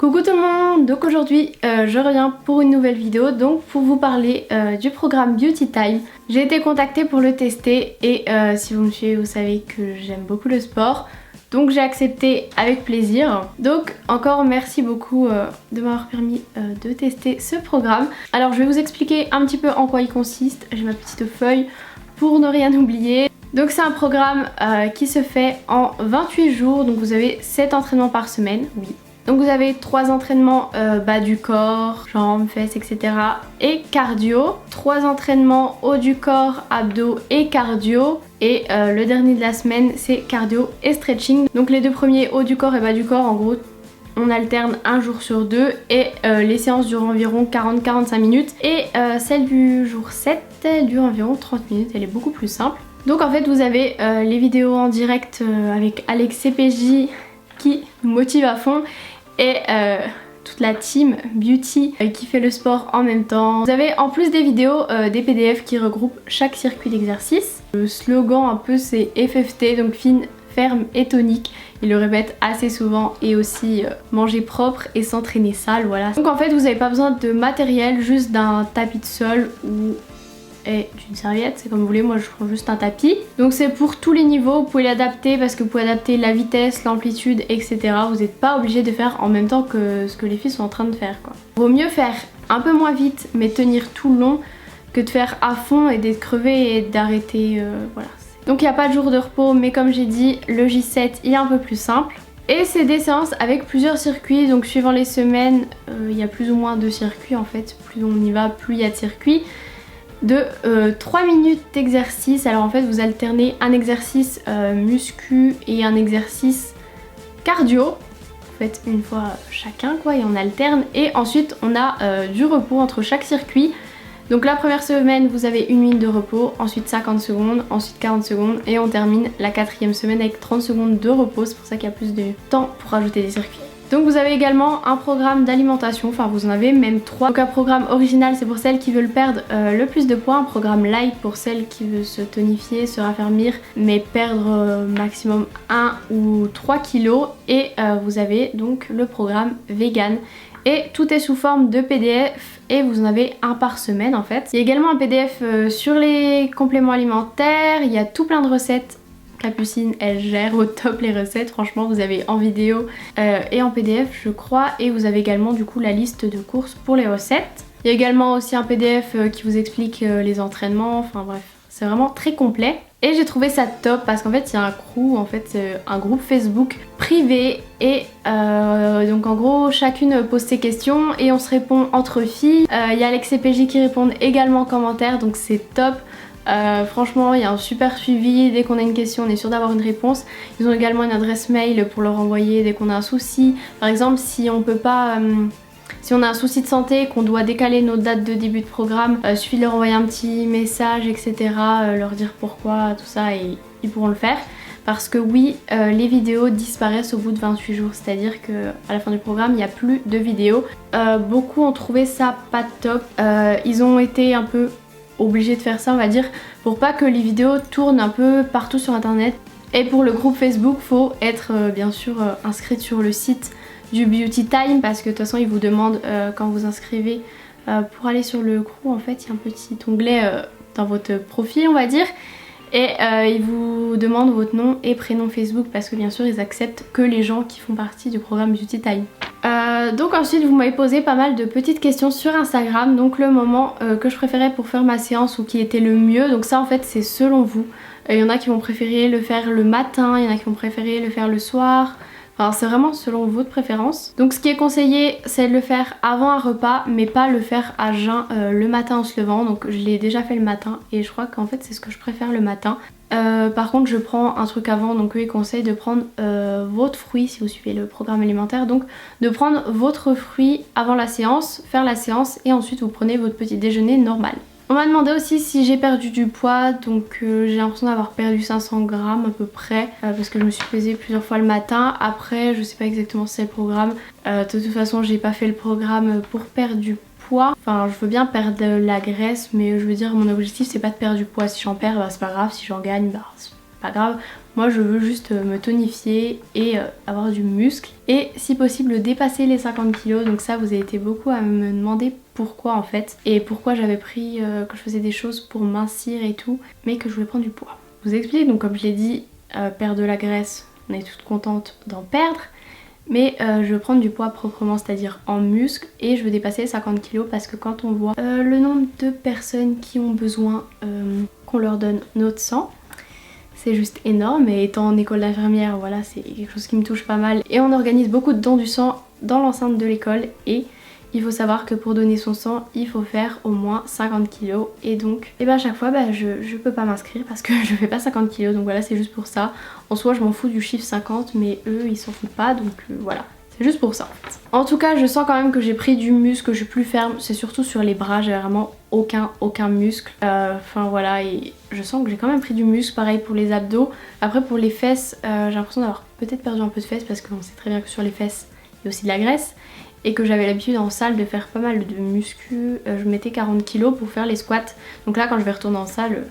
Coucou tout le monde, donc aujourd'hui je reviens pour une nouvelle vidéo, donc pour vous parler du programme Beauty Time. J'ai été contactée pour le tester et si vous me suivez vous savez que j'aime beaucoup le sport, donc j'ai accepté avec plaisir. Donc encore merci beaucoup de m'avoir permis de tester ce programme. Alors je vais vous expliquer un petit peu en quoi il consiste, j'ai ma petite feuille pour ne rien oublier. Donc c'est un programme qui se fait en 28 jours, donc vous avez 7 entraînements par semaine, oui. Donc vous avez 3 entraînements bas du corps, jambes, fesses, etc. et cardio. 3 entraînements haut du corps, abdos et cardio. Et le dernier de la semaine c'est cardio et stretching. Donc les deux premiers haut du corps et bas du corps, en gros on alterne un jour sur deux et les séances durent environ 40-45 minutes. Et celle du jour 7 elle dure environ 30 minutes, elle est beaucoup plus simple. Donc en fait vous avez les vidéos en direct avec Alex CPJ qui nous motive à fond et toute la team beauty qui fait le sport en même temps. Vous avez en plus des vidéos des PDF qui regroupent chaque circuit d'exercice. Le slogan un peu c'est FFT, donc fine, ferme et tonique. Ils le répètent assez souvent, et aussi manger propre et s'entraîner sale, voilà. Donc en fait vous n'avez pas besoin de matériel, juste d'un tapis de sol ou et d'une serviette, c'est comme vous voulez, moi je prends juste un tapis. Donc c'est pour tous les niveaux, vous pouvez l'adapter parce que vous pouvez adapter la vitesse, l'amplitude, etc. Vous n'êtes pas obligé de faire en même temps que ce que les filles sont en train de faire, quoi. Vaut mieux faire un peu moins vite mais tenir tout le long que de faire à fond et d'être crevé et d'arrêter, voilà. Donc il n'y a pas de jour de repos, mais comme j'ai dit, le J7 il est un peu plus simple. Et c'est des séances avec plusieurs circuits, donc suivant les semaines, il y a plus ou moins de circuits en fait. Plus on y va, plus il y a de circuits. De 3 minutes d'exercice. Alors en fait vous alternez un exercice muscu et un exercice cardio. Vous faites une fois chacun quoi et on alterne. Et ensuite on a du repos entre chaque circuit. Donc la première semaine vous avez 1 minute de repos, ensuite 50 secondes, ensuite 40 secondes et on termine la 4e semaine avec 30 secondes de repos. C'est pour ça qu'il y a plus de temps pour rajouter des circuits. Donc vous avez également un programme d'alimentation, enfin vous en avez même 3. Donc un programme original c'est pour celles qui veulent perdre le plus de poids, un programme light pour celles qui veulent se tonifier, se raffermir mais perdre maximum 1 ou 3 kilos. Et vous avez donc le programme vegan. Et tout est sous forme de PDF et vous en avez un par semaine en fait. Il y a également un PDF sur les compléments alimentaires, il y a tout plein de recettes. Capucine elle gère au top les recettes, franchement vous avez en vidéo et en PDF je crois, et vous avez également du coup la liste de courses pour les recettes. Il y a également aussi un PDF qui vous explique les entraînements, enfin bref, c'est vraiment très complet. Et j'ai trouvé ça top parce qu'en fait il y a un crew, en fait un groupe Facebook privé et donc en gros chacune pose ses questions et on se répond entre filles. Il y a Alex CPJ qui répondent également en commentaire, donc c'est top. Franchement il y a un super suivi, dès qu'on a une question on est sûr d'avoir une réponse. Ils ont également une adresse mail pour leur envoyer dès qu'on a un souci. Par exemple si on peut pas, si on a un souci de santé, qu'on doit décaler nos dates de début de programme, suffit de leur envoyer un petit message etc, leur dire pourquoi, tout ça, et ils pourront le faire. Parce que oui, les vidéos disparaissent au bout de 28 jours, c'est-à-dire qu'à la fin du programme il n'y a plus de vidéos. Beaucoup ont trouvé ça pas top, ils ont été un peu obligé de faire ça on va dire pour pas que les vidéos tournent un peu partout sur internet. Et pour le groupe Facebook faut être bien sûr inscrite sur le site du Beauty Time parce que de toute façon ils vous demandent quand vous inscrivez pour aller sur le crew, en fait il y a un petit onglet dans votre profil on va dire, et ils vous demandent votre nom et prénom Facebook parce que bien sûr ils acceptent que les gens qui font partie du programme Beauty Time. Donc ensuite vous m'avez posé pas mal de petites questions sur Instagram, donc le moment que je préférais pour faire ma séance ou qui était le mieux. Donc ça en fait c'est selon vous, il y en a qui vont préférer le faire le matin, il y en a qui vont préférer le faire le soir. Enfin c'est vraiment selon votre préférence. Donc ce qui est conseillé c'est de le faire avant un repas mais pas le faire à jeun le matin en se levant. Donc je l'ai déjà fait le matin et je crois qu'en fait c'est ce que je préfère le matin. Par contre je prends un truc avant, donc eux ils conseillent de prendre votre fruit si vous suivez le programme alimentaire, donc de prendre votre fruit avant la séance, faire la séance et ensuite vous prenez votre petit déjeuner normal. On m'a demandé aussi si j'ai perdu du poids, donc j'ai l'impression d'avoir perdu 500 grammes à peu près parce que je me suis pesée plusieurs fois le matin. Après je sais pas exactement si c'est le programme, de toute façon j'ai pas fait le programme pour perdre du poids. Enfin je veux bien perdre de la graisse mais je veux dire mon objectif c'est pas de perdre du poids, si j'en perds bah, c'est pas grave, si j'en gagne bah pas grave. Moi je veux juste me tonifier et avoir du muscle et si possible dépasser les 50 kg. Donc ça vous avez été beaucoup à me demander pourquoi en fait et pourquoi j'avais pris que je faisais des choses pour mincir et tout mais que je voulais prendre du poids. Je vous explique, donc comme je l'ai dit, perdre de la graisse, on est toutes contentes d'en perdre. Mais je veux prendre du poids proprement, c'est-à-dire en muscle et je veux dépasser les 50 kg parce que quand on voit le nombre de personnes qui ont besoin qu'on leur donne notre sang, c'est juste énorme et étant en école d'infirmière, voilà, c'est quelque chose qui me touche pas mal. Et on organise beaucoup de dons du sang dans l'enceinte de l'école et il faut savoir que pour donner son sang, il faut faire au moins 50 kg et donc à chaque fois je peux pas m'inscrire parce que je fais pas 50 kg donc voilà c'est juste pour ça. En soi je m'en fous du chiffre 50 mais eux ils s'en foutent pas donc voilà. C'est juste pour ça en fait. En tout cas je sens quand même que j'ai pris du muscle, que je suis plus ferme, c'est surtout sur les bras, j'ai vraiment aucun muscle. Enfin voilà et je sens que j'ai quand même pris du muscle, pareil pour les abdos. Après pour les fesses j'ai l'impression d'avoir peut-être perdu un peu de fesses parce qu'on sait très bien que sur les fesses il y a aussi de la graisse. Et que j'avais l'habitude en salle de faire pas mal de muscu, je mettais 40 kg pour faire les squats. Donc là quand je vais retourner en salle,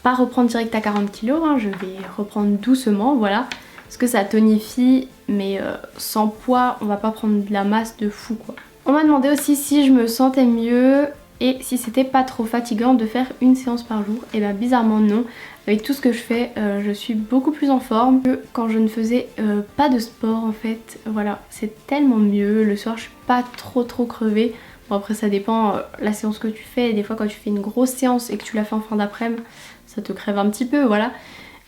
pas reprendre direct à 40 kg, hein, je vais reprendre doucement, voilà. Parce que ça tonifie, mais sans poids, on va pas prendre de la masse de fou quoi. On m'a demandé aussi si je me sentais mieux et si c'était pas trop fatigant de faire une séance par jour. Et bizarrement non. Avec tout ce que je fais, je suis beaucoup plus en forme que quand je ne faisais pas de sport en fait. Voilà, c'est tellement mieux. Le soir, je suis pas trop crevée. Bon après ça dépend la séance que tu fais. Des fois quand tu fais une grosse séance et que tu la fais en fin d'après-midi, ça te crève un petit peu, voilà.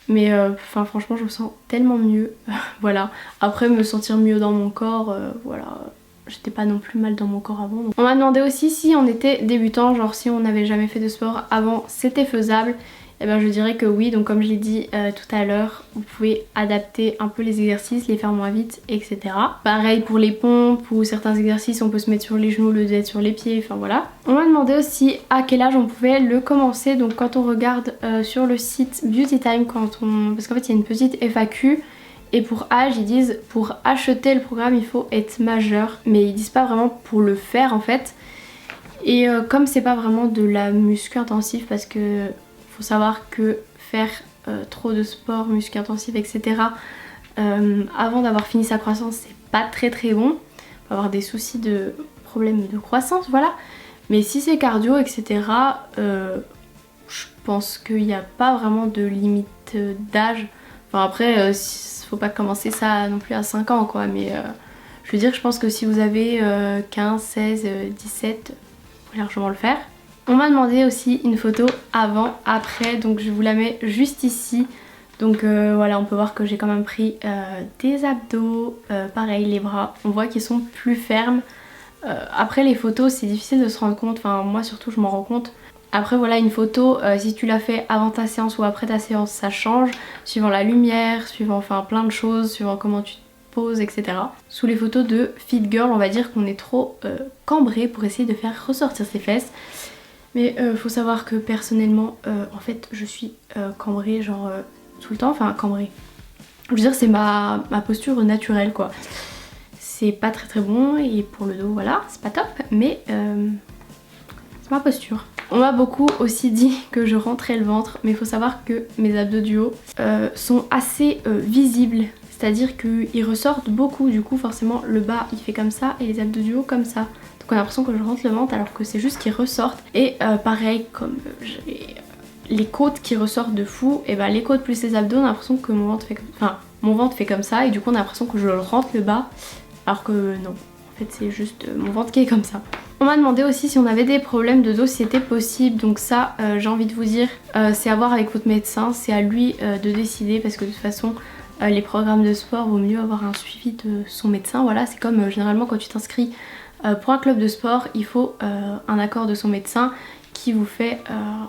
Mais franchement je me sens tellement mieux. Voilà. Après me sentir mieux dans mon corps, voilà. J'étais pas non plus mal dans mon corps avant. Donc. On m'a demandé aussi si on était débutant, genre si on n'avait jamais fait de sport avant, c'était faisable. Et je dirais que oui, donc comme je l'ai dit tout à l'heure, vous pouvez adapter un peu les exercices, les faire moins vite, etc. Pareil pour les pompes ou certains exercices, on peut se mettre sur les genoux au lieu d'être sur les pieds, enfin voilà. On m'a demandé aussi à quel âge on pouvait le commencer, donc quand on regarde sur le site Beauty Time, parce qu'en fait il y a une petite FAQ, et pour âge ils disent pour acheter le programme il faut être majeur, mais ils disent pas vraiment pour le faire en fait. Et comme c'est pas vraiment de la muscu intensive parce que faut savoir que faire trop de sport, muscu intensif, etc. Avant d'avoir fini sa croissance, c'est pas très bon. On peut avoir des soucis de problèmes de croissance, voilà. Mais si c'est cardio, etc., je pense qu'il n'y a pas vraiment de limite d'âge. Enfin après, faut pas commencer ça non plus à 5 ans, quoi. Mais je veux dire, je pense que si vous avez 15, 16, 17, vous pouvez largement le faire. On m'a demandé aussi une photo avant, après, donc je vous la mets juste ici. Donc voilà, on peut voir que j'ai quand même pris des abdos, pareil les bras, on voit qu'ils sont plus fermes. Après les photos c'est difficile de se rendre compte, enfin moi surtout je m'en rends compte. Après voilà une photo, si tu l'as fait avant ta séance ou après ta séance ça change, suivant la lumière, suivant enfin plein de choses, suivant comment tu te poses, etc. Sous les photos de fit girl on va dire qu'on est trop cambré pour essayer de faire ressortir ses fesses. Mais faut savoir que personnellement, en fait, je suis cambrée genre tout le temps, enfin cambrée. Je veux dire, c'est ma posture naturelle quoi. C'est pas très bon et pour le dos, voilà, c'est pas top, mais c'est ma posture. On m'a beaucoup aussi dit que je rentrais le ventre, mais il faut savoir que mes abdos du haut sont assez visibles. C'est-à-dire qu'ils ressortent beaucoup, du coup forcément le bas il fait comme ça et les abdos du haut comme ça. Donc on a l'impression que je rentre le ventre alors que c'est juste qu'ils ressortent. Et pareil, comme j'ai les côtes qui ressortent de fou, et les côtes plus les abdos, on a l'impression que mon ventre fait comme ça et du coup on a l'impression que je rentre le bas alors que non. En fait c'est juste mon ventre qui est comme ça. On m'a demandé aussi si on avait des problèmes de dos, si c'était possible. Donc ça j'ai envie de vous dire, c'est à voir avec votre médecin, c'est à lui de décider parce que de toute façon les programmes de sport vaut mieux avoir un suivi de son médecin. Voilà, c'est comme généralement quand tu t'inscris pour un club de sport, il faut un accord de son médecin qui vous fait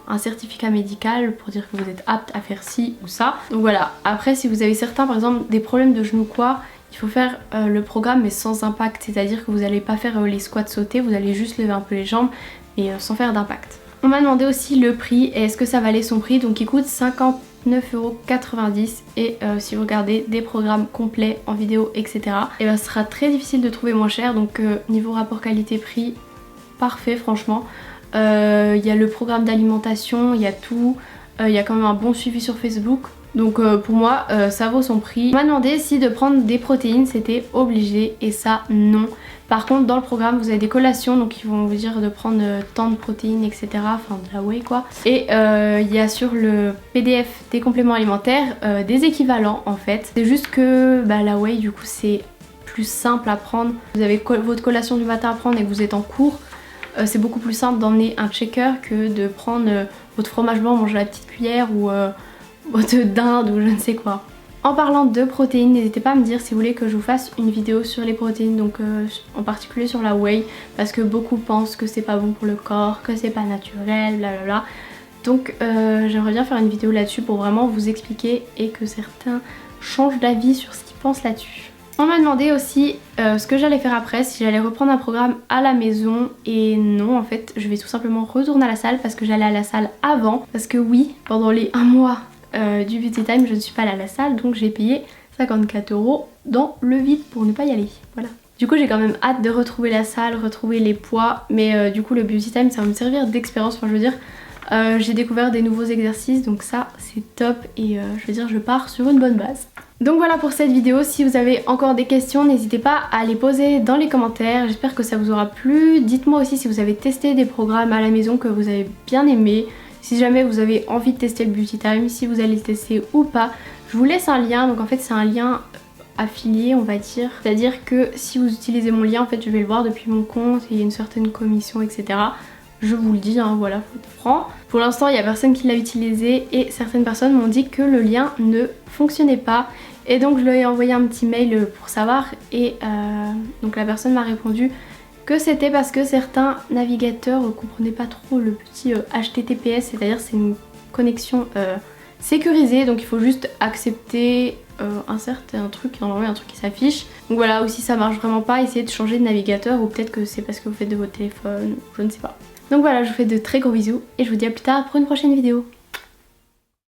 un certificat médical pour dire que vous êtes apte à faire ci ou ça. Donc voilà, après si vous avez certains par exemple des problèmes de genoux quoi, il faut faire le programme mais sans impact, c'est-à-dire que vous n'allez pas faire les squats sautés, vous allez juste lever un peu les jambes mais sans faire d'impact. On m'a demandé aussi le prix et est-ce que ça valait son prix, donc il coûte 59,90 € et si vous regardez des programmes complets en vidéo etc. et ce sera très difficile de trouver moins cher, donc niveau rapport qualité-prix parfait franchement. Il y a le programme d'alimentation, il y a tout, il y a quand même un bon suivi sur Facebook. Donc pour moi ça vaut son prix. On m'a demandé si de prendre des protéines c'était obligé et ça non. Par contre dans le programme vous avez des collations, donc ils vont vous dire de prendre tant de protéines etc. Enfin de la whey quoi. Et il y a sur le PDF des compléments alimentaires des équivalents en fait. C'est juste que la whey du coup c'est plus simple à prendre. Vous avez votre collation du matin à prendre et que vous êtes en cours. C'est beaucoup plus simple d'emmener un shaker que de prendre votre fromage blanc, manger à la petite cuillère ou votre dinde ou je ne sais quoi. En parlant de protéines, n'hésitez pas à me dire si vous voulez que je vous fasse une vidéo sur les protéines, donc en particulier sur la whey, parce que beaucoup pensent que c'est pas bon pour le corps, que c'est pas naturel, blablabla. Donc j'aimerais bien faire une vidéo là-dessus pour vraiment vous expliquer et que certains changent d'avis sur ce qu'ils pensent là-dessus. On m'a demandé aussi ce que j'allais faire après, si j'allais reprendre un programme à la maison, et non en fait je vais tout simplement retourner à la salle parce que j'allais à la salle avant, parce que oui, pendant les 1 mois du Beauty Time je ne suis pas allée à la salle, donc j'ai payé 54 € dans le vide pour ne pas y aller, voilà. Du coup j'ai quand même hâte de retrouver la salle, retrouver les poids, mais du coup le Beauty Time ça va me servir d'expérience, enfin je veux dire j'ai découvert des nouveaux exercices donc ça c'est top et je veux dire je pars sur une bonne base. Donc voilà pour cette vidéo, si vous avez encore des questions n'hésitez pas à les poser dans les commentaires, j'espère que ça vous aura plu. Dites-moi aussi si vous avez testé des programmes à la maison que vous avez bien aimé, si jamais vous avez envie de tester le Beauty Time, si vous allez le tester ou pas. Je vous laisse un lien, donc en fait c'est un lien affilié on va dire, c'est à dire que si vous utilisez mon lien en fait je vais le voir depuis mon compte et il y a une certaine commission etc. Je vous le dis, hein, voilà, faut être franc. Pour l'instant, il n'y a personne qui l'a utilisé et certaines personnes m'ont dit que le lien ne fonctionnait pas. Et donc je lui ai envoyé un petit mail pour savoir et donc la personne m'a répondu que c'était parce que certains navigateurs ne comprenaient pas trop le petit HTTPS, c'est-à-dire c'est une connexion sécurisée, donc il faut juste accepter un certain truc, normalement il y a un truc qui s'affiche. Donc voilà, ou si ça marche vraiment pas, essayez de changer de navigateur, ou peut-être que c'est parce que vous faites de votre téléphone, je ne sais pas. Donc voilà, je vous fais de très gros bisous et je vous dis à plus tard pour une prochaine vidéo.